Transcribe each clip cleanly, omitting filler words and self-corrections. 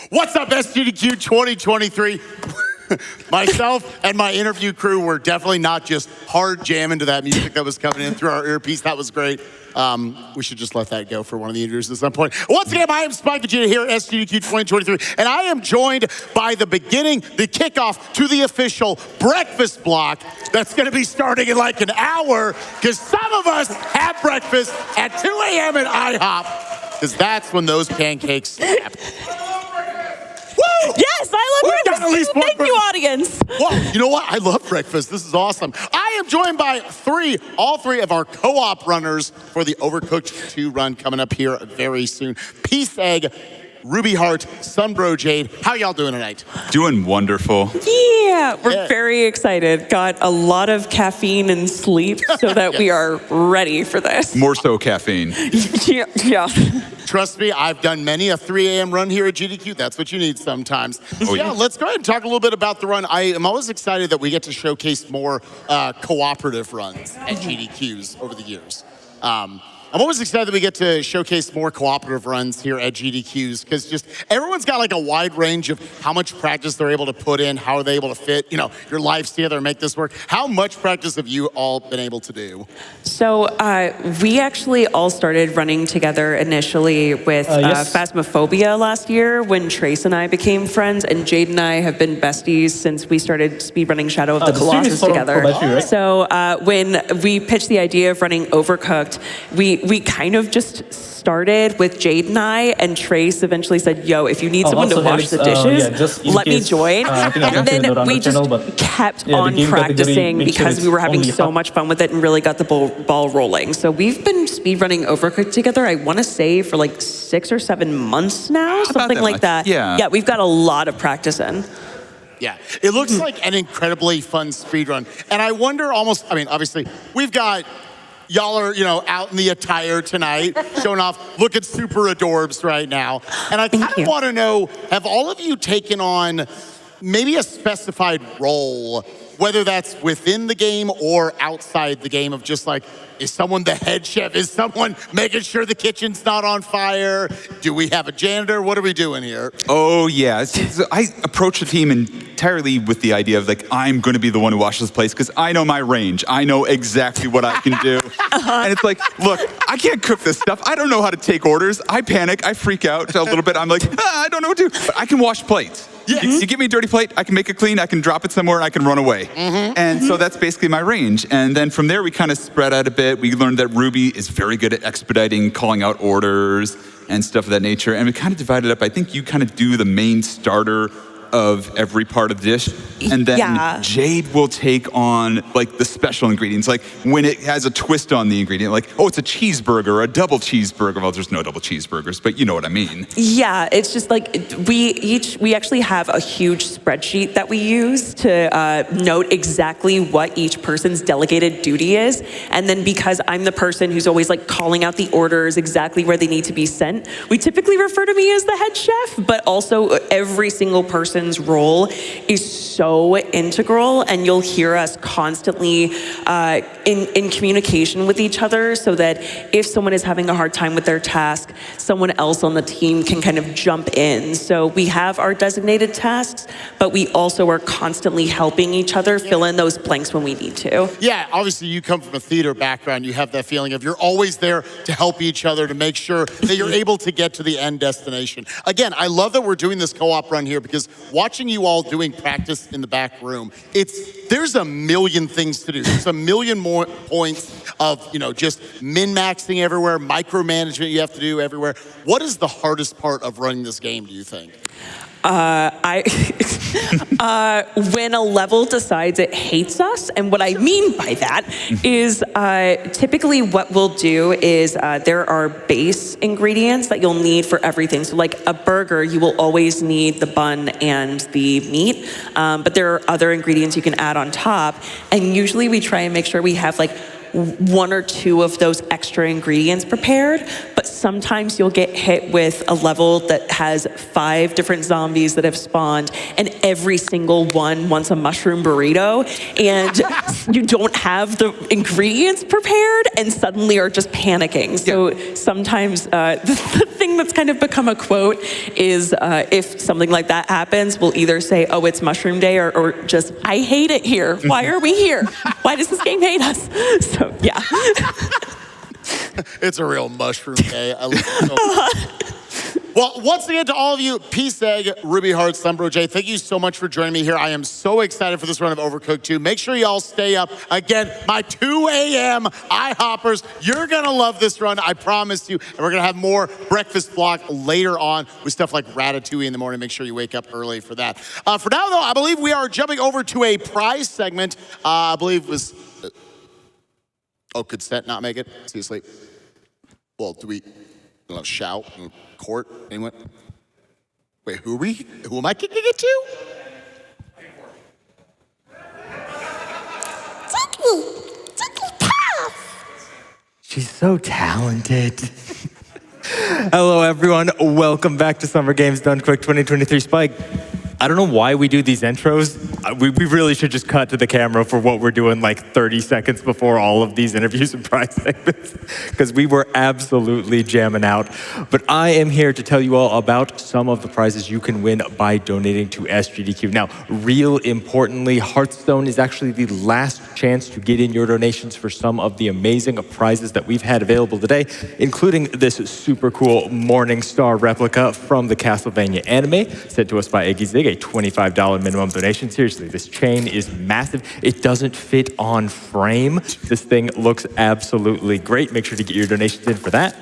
What's up, SGDQ 2023? Myself and my interview crew were definitely not just hard jamming to that music that was coming in through our earpiece. That was great. We should just let that go for one of the interviews at some point. Once again, I am Spike Vegeta here at SGDQ 2023, and I am joined by the kickoff to the official breakfast block that's gonna be starting in like an hour, because some of us have breakfast at 2 a.m. at IHOP, because that's when those pancakes snap. Woo! Yes, I love breakfast. Thank you, audience. Whoa, you know what? I love breakfast. This is awesome. I am joined by all three of our co-op runners for the Overcooked 2 run coming up here very soon. Peace Egg, RUBIEHART, Sunbrojade. How y'all doing tonight? Doing wonderful. Yeah, we're very excited. Got a lot of caffeine and sleep so that we are ready for this. More so caffeine. Yeah. Trust me, I've done many a 3 a.m. run here at GDQ. That's what you need sometimes. Oh, yeah. Let's go ahead and talk a little bit about the run. I am always excited that we get to showcase more cooperative runs at GDQs over the years. I'm always excited that we get to showcase more cooperative runs here at GDQs, because just everyone's got like a wide range of how much practice they're able to put in, how are they able to fit, your lives together and make this work. How much practice have you all been able to do? So we actually all started running together initially with Phasmophobia last year when Trace and I became friends, and Jade and I have been besties since we started speedrunning Shadow of the Colossus together. Right? So when we pitched the idea of running Overcooked, we kind of just started with Jade and I, and Trace eventually said, yo, if you need someone to wash the dishes, let me join. And then we just kept on practicing because we were having so much fun with it and really got the ball rolling. So we've been speedrunning Overcooked together, I want to say, for like 6 or 7 months now, something like that. Yeah, we've got a lot of practice in. Yeah, it looks like an incredibly fun speedrun. And I wonder obviously, we've got y'all are, out in the attire tonight, showing off, looking super adorbs right now. And I kind of want to know, have all of you taken on maybe a specified role, whether that's within the game or outside the game, of just like, is someone the head chef? Is someone making sure the kitchen's not on fire? Do we have a janitor? What are we doing here? Oh, yeah. So I approach the team entirely with the idea of, like, I'm going to be the one who washes the place because I know my range. I know exactly what I can do. And it's like, look, I can't cook this stuff. I don't know how to take orders. I panic. I freak out a little bit. I'm like, I don't know what to do. But I can wash plates. Yeah. You give me a dirty plate, I can make it clean, I can drop it somewhere, and I can run away. And so that's basically my range. And then from there, we kind of spread out a bit. We learned that Ruby is very good at expediting, calling out orders, and stuff of that nature. And we kind of divided up. I think you kind of do the main starter of every part of the dish, and then Jade will take on like the special ingredients, like when it has a twist on the ingredient, like, oh, it's a cheeseburger, a double cheeseburger. Well, there's no double cheeseburgers, but you know what I mean. Yeah, it's just like we actually have a huge spreadsheet that we use to note exactly what each person's delegated duty is, and then because I'm the person who's always like calling out the orders exactly where they need to be sent, we typically refer to me as the head chef, but also every single person's role is so integral, and you'll hear us constantly in communication with each other, so that if someone is having a hard time with their task, someone else on the team can kind of jump in. So we have our designated tasks, but we also are constantly helping each other fill in those blanks when we need to. Yeah, obviously you come from a theater background. You have that feeling of you're always there to help each other, to make sure that you're able to get to the end destination. Again, I love that we're doing this co-op run here, because watching you all doing practice in the back room, there's a million things to do. There's a million more points of, just min-maxing everywhere, micromanagement you have to do everywhere. What is the hardest part of running this game, do you think? When a level decides it hates us, and what I mean by that is typically what we'll do is there are base ingredients that you'll need for everything. So like a burger, you will always need the bun and the meat, but there are other ingredients you can add on top, and usually we try and make sure we have like 1 or 2 of those extra ingredients prepared, but sometimes you'll get hit with a level that has 5 different zombies that have spawned, and every single one wants a mushroom burrito, and you don't have the ingredients prepared, and suddenly are just panicking. So sometimes the thing that's kind of become a quote is if something like that happens, we'll either say, oh, it's Mushroom Day, or just, I hate it here. Why are we here? Why does this game hate us? So, yeah. It's a real mushroom day. I love it so much. Well, once again, to all of you, Peace Egg, RUBIEHART, Sunbrojade, thank you so much for joining me here. I am so excited for this run of Overcooked 2. Make sure y'all stay up. Again, my 2 a.m. IHoppers, you're gonna love this run, I promise you. And we're gonna have more breakfast block later on with stuff like Ratatouille in the morning. Make sure you wake up early for that. For now, though, I believe we are jumping over to a prize segment. I believe it was, oh, could Stent not make it? Is he asleep? Well, do we, shout? Court? Anyone? Wait, who are we? Who am I kicking it to? She's so talented. Hello, everyone. Welcome back to Summer Games Done Quick 2023. Spike, I don't know why we do these intros. We really should just cut to the camera for what we're doing like 30 seconds before all of these interviews and prize segments, because we were absolutely jamming out. But I am here to tell you all about some of the prizes you can win by donating to SGDQ. Now, real importantly, Hearthstone is actually the last chance to get in your donations for some of the amazing prizes that we've had available today, including this super cool Morning Star replica from the Castlevania anime, sent to us by Eggy Zig, a $25 minimum donation. Seriously, this chain is massive. It doesn't fit on frame. This thing looks absolutely great. Make sure to get your donations in for that,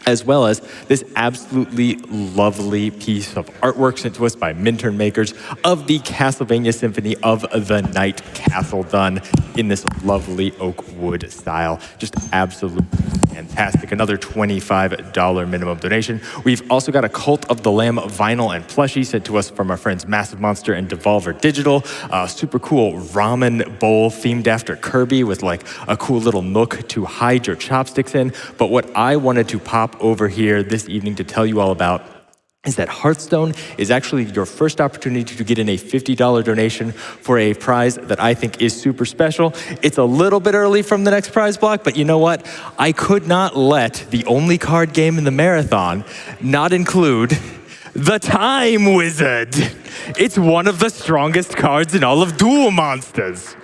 as well as this absolutely lovely piece of artwork sent to us by Minturn Makers of the Castlevania Symphony of the Night Castle, done in this lovely oak wood style. Just absolutely fantastic. Another $25 minimum donation. We've also got a Cult of the Lamb vinyl and plushie sent to us from our friends Massive Monster and Devolver Digital. Super cool ramen bowl themed after Kirby with like a cool little nook to hide your chopsticks in. But what I wanted to pop over here this evening to tell you all about is that Hearthstone is actually your first opportunity to get in a $50 donation for a prize that I think is super special. It's a little bit early from the next prize block, but you know what? I could not let the only card game in the marathon not include the Time Wizard. It's one of the strongest cards in all of Duel Monsters.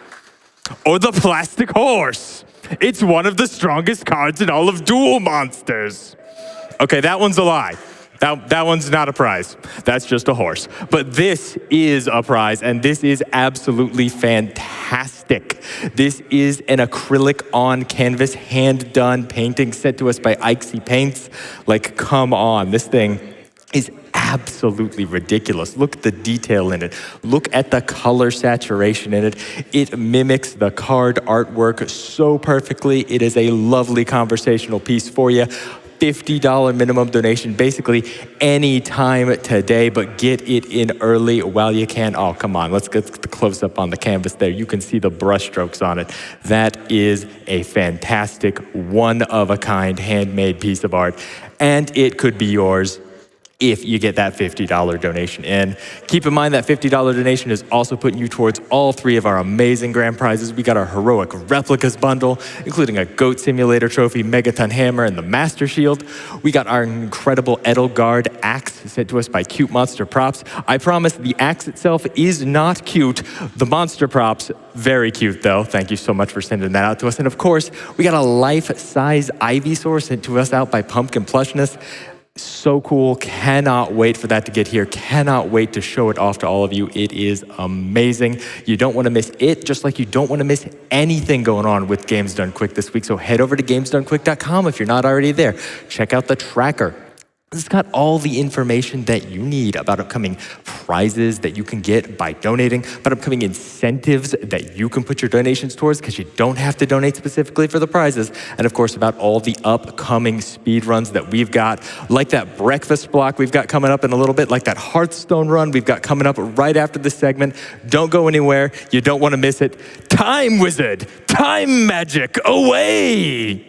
Or the Plastic Horse. It's one of the strongest cards in all of Duel Monsters. Okay, that one's a lie. That one's not a prize. That's just a horse. But this is a prize, and this is absolutely fantastic. This is an acrylic on canvas, hand-done painting sent to us by Ikesy Paints. Like, come on, this thing is absolutely ridiculous. Look at the detail in it. Look at the color saturation in it. It mimics the card artwork so perfectly. It is a lovely conversational piece for you. $50 minimum donation, basically any time today, but get it in early while you can. Oh, come on, let's get the close up on the canvas there. You can see the brush strokes on it. That is a fantastic, one-of-a-kind handmade piece of art, and it could be yours if you get that $50 donation in. Keep in mind that $50 donation is also putting you towards all three of our amazing grand prizes. We got our Heroic Replicas bundle, including a Goat Simulator trophy, Megaton Hammer, and the Master Shield. We got our incredible Edelgard axe sent to us by Cute Monster Props. I promise the axe itself is not cute. The monster props, very cute though. Thank you so much for sending that out to us. And of course, we got a life-size Ivysaur sent to us out by Pumpkin Plushness. So cool. Cannot wait for that to get here. Cannot wait to show it off to all of you. It is amazing. You don't want to miss it, just like you don't want to miss anything going on with Games Done Quick this week. So head over to gamesdonequick.com if you're not already there. Check out the tracker. It's got all the information that you need about upcoming prizes that you can get by donating, about upcoming incentives that you can put your donations towards because you don't have to donate specifically for the prizes, and of course about all the upcoming speed runs that we've got, like that breakfast block we've got coming up in a little bit, like that Hearthstone run we've got coming up right after this segment. Don't go anywhere. You don't want to miss it. Time Wizard, time magic, away!